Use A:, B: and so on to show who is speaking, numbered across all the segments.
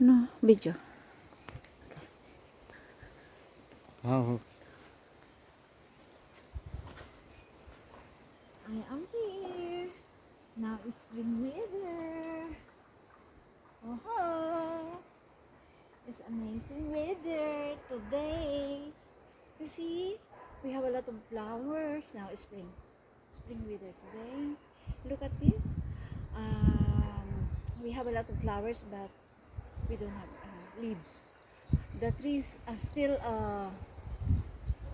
A: Ano? Video.
B: Oh.
A: I am here. Now it's spring weather. Oh, it's amazing weather today. You see, we have a lot of flowers. Now it's spring weather today. Look at this. We have a lot of flowers, but we don't have leaves. The trees are still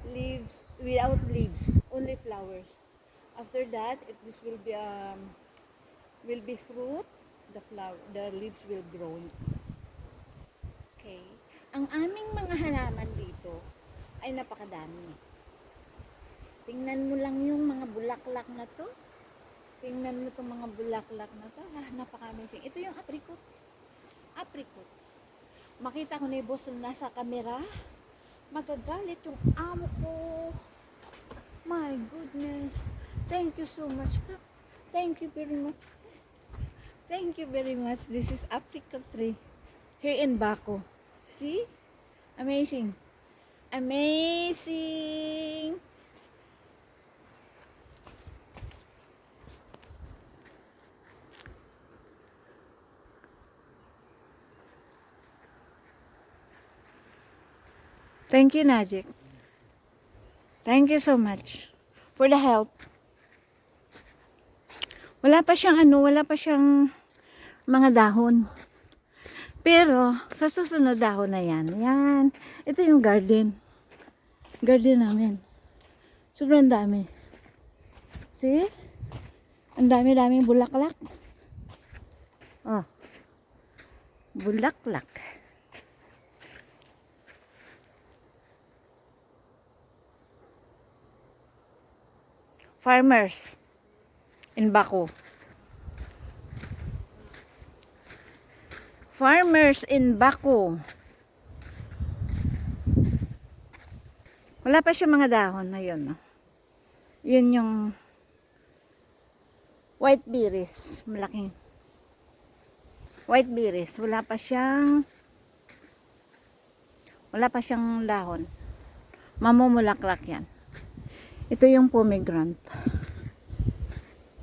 A: leaves without leaves, only flowers. After that, if this will be fruit, the leaves will grow. Okay. Ang aming mga halaman dito ay napakadami. Tingnan mo lang yung mga bulaklak na to. Tingnan mo itong mga bulaklak na to. Napaka-amazing. Ito yung apricot. Apricot. Makita ko na yung boss na nasa camera. Magagalit yung amo ko. My goodness. Thank you so much. Thank you very much. Thank you very much. This is apricot tree here in Baco. See? Amazing. Amazing. Thank you, Najik. Thank you so much for the help. Wala pa siyang mga dahon. Pero, sa susunod dahon na yan. Yan. Ito yung garden. Garden namin. Sobrang dami. See? Ang dami-daming bulaklak. Oh. Bulaklak. Farmers in Baco. Farmers in Baco. Wala pa siya mga dahon na yun. No? Yun yung white berries. Malaking white berries. Wala pa siyang dahon. Mamumulaklak yan. Ito yung pomegranate.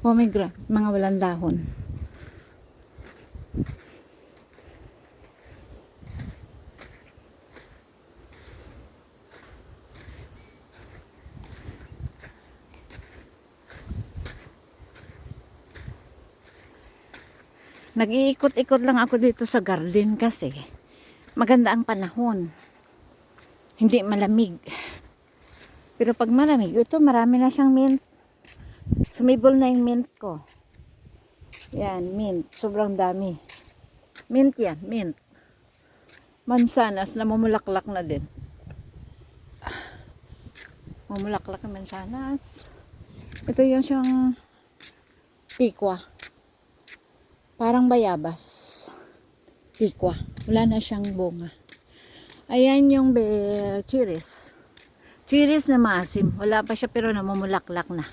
A: Pomegranate. Mga walang dahon. Nag-iikot-ikot lang ako dito sa garden kasi maganda ang panahon. Hindi malamig. Pero pag malamig, ito marami na siyang mint. Sumibol na yung mint ko. Yan, mint. Sobrang dami. Mint yan, mint. Mansanas na mamulaklak na din. Mamulaklak na mansanas. Ito yung siyang pikwa. Parang bayabas. Pikwa. Wala na siyang bunga. Ayan yung cherries. Cherries na maasim. Wala pa siya pero namumulaklak na.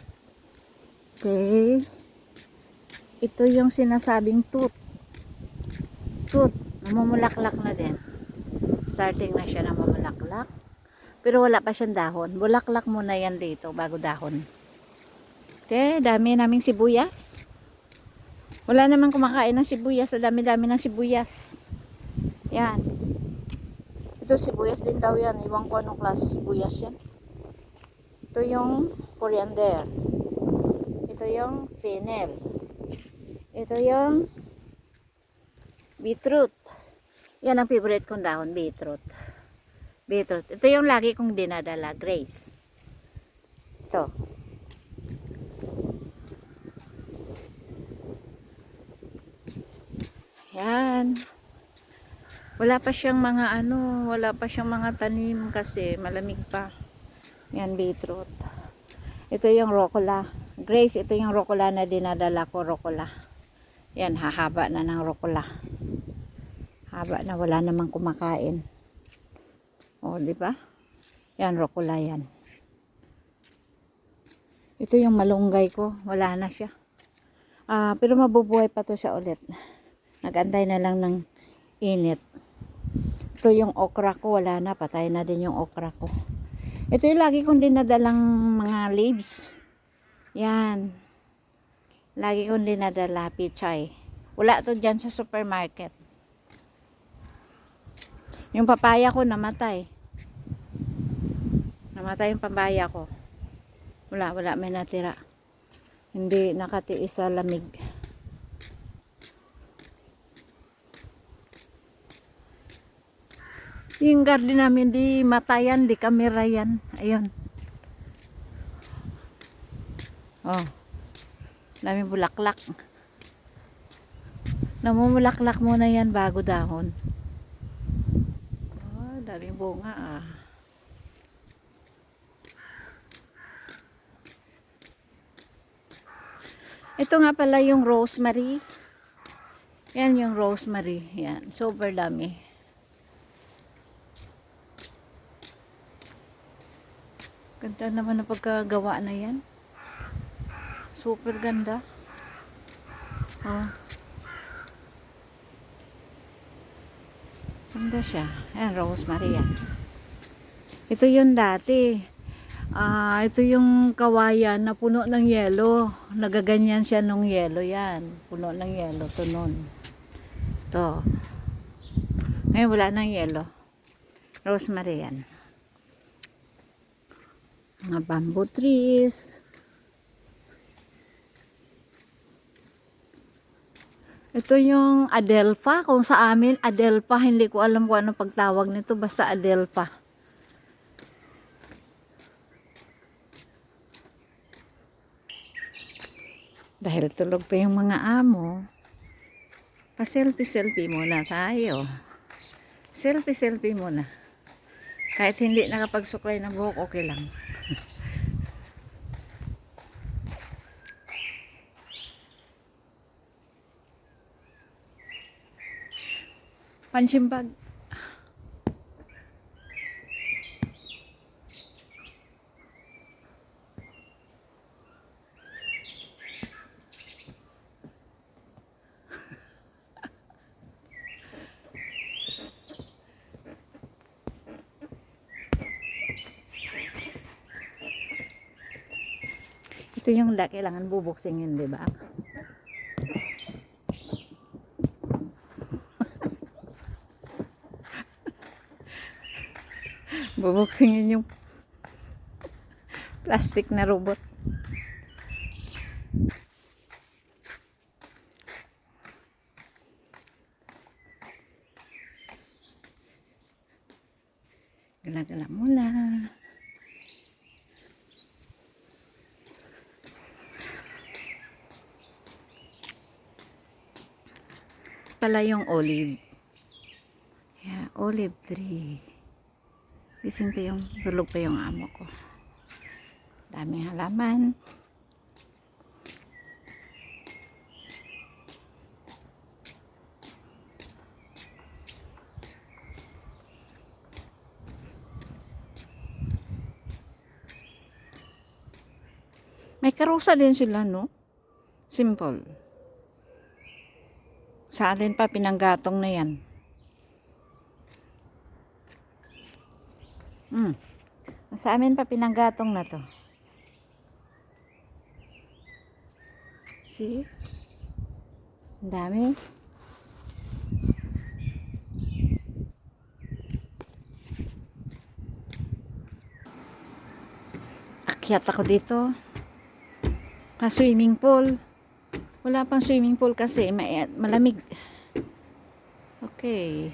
A: Okay. Ito yung sinasabing tooth. Tooth. Namumulaklak na din. Starting na siya namumulaklak. Pero wala pa siyang dahon. Bulaklak muna yan dito bago dahon. Okay. Dami naming sibuyas. Wala namang kumakain ng sibuyas. Sa dami-dami ng sibuyas. Yan. Ito sibuyas din daw yan. Iwan ko anong class sibuyas yan. Ito yung coriander. Ito yung fennel. Ito yung beetroot. Yan ang favorite kong dahon. Beetroot. Beetroot. Ito yung lagi kong dinadala. Grace. Ito. Yan. Wala pa siyang mga wala pa siyang mga tanim kasi malamig pa. Yan, beetroot. Ito yung rucola. Grace, ito yung rucola na dinadala ko, rucola. Yan, hahaba na ng rucola. Haba na, wala namang kumakain. O, di ba? Yan, rucola yan. Ito yung malunggay ko, wala na siya. Pero mabubuhay pa to siya ulit. Nag-antay na lang ng init. Ito yung okra ko, wala na, patay na din yung okra ko. Ito yung lagi kong dinadalang mga leaves. Yan. Lagi kong dinadala, pichay. Wala to dyan sa supermarket. Yung papaya ko namatay. Namatay yung papaya ko. Wala, may natira. Hindi nakatiis sa lamig. Yung garden namin, di matayan, di kamera yan. Ayun. Oh. Daming bulaklak. Namumulaklak muna yan bago dahon. Oh, daming bunga ah. Ito nga pala yung rosemary. Yan yung rosemary. Yan. Super dami. Ganda naman ang pagkagawa na yan. Super ganda. Oh. Ganda siya. Yan, rosemary yan. Ito yung dati. Ito yung kawayan na puno ng yelo. Nagaganyan siya nung yelo yan. Puno ng yelo. Ito nun. Ito. Ngayon wala ng yelo. Rosemary yan. Mga bamboo trees. Ito yung adelpha. Kung sa amin, adelpha. Hindi ko alam kung ano pagtawag nito. Basta adelpha. Dahil tulog pa yung mga amo, pa-selfie-selfie muna tayo. Selfie-selfie muna. Kahit hindi nakapagsuklay ng buhok, okay lang. Pansimbag. Ito yung kailangan bubuksingin, di ba? Bubuksingin yung plastic na robot. Gala-gala muna. Pala yung olive. Yeah, olive tree. Gising pa yung, tulog pa yung amo ko. Daming halaman. May karusa din sila, no? Simple. Sa alin pa, pinanggatong na yan. Sa amin pa, pinanggatong na to. See? Ang dami. Akyat ako dito. Swimming pool. Wala pang swimming pool kasi malamig. Okay.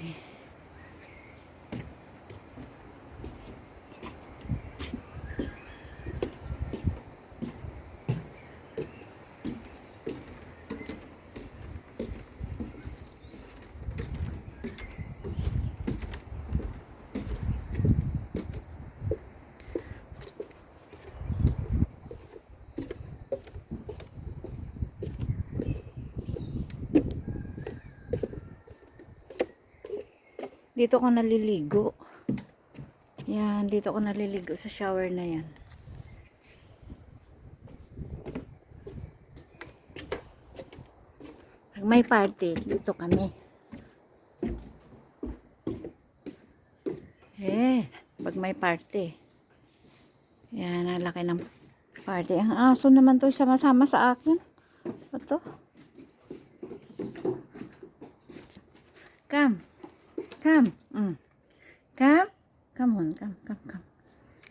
A: Dito ako naliligo. Yan, dito ako naliligo sa shower na yan. Pag may party, dito kami. Pag may party. Yan, nalaki ng party. Ang aso naman to sama-sama sa akin. Ito. Come. Come. Come. Come on. Come.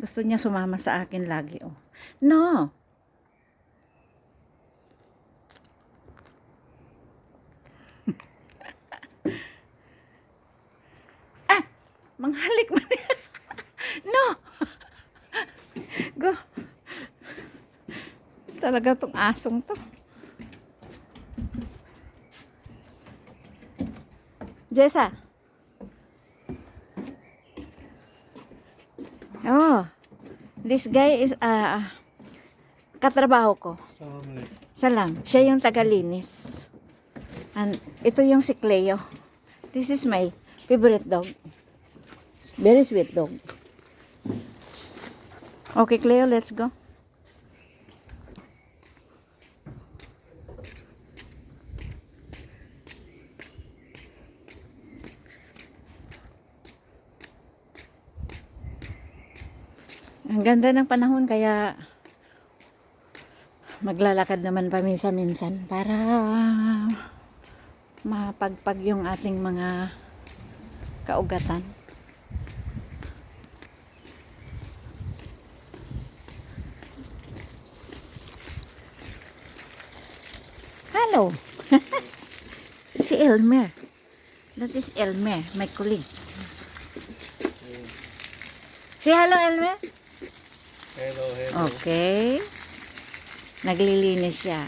A: Gusto niya sumama sa akin lagi. Oh. No. Manghalik man. No. Go. Talaga tong asong to. Jessa. Oh. This guy is katrabaho ko. Salam. Siya yung tagalinis. And ito yung si Cleo. This is my favorite dog. Very sweet dog. Okay, Cleo, let's go. Ang ganda ng panahon kaya maglalakad naman paminsan-minsan para mapagpag yung ating mga kaugatan. Hello. Si Elmer. That is Elmer, my colleague. Say hello, Elmer.
B: Hello.
A: Okay. Naglilinis siya.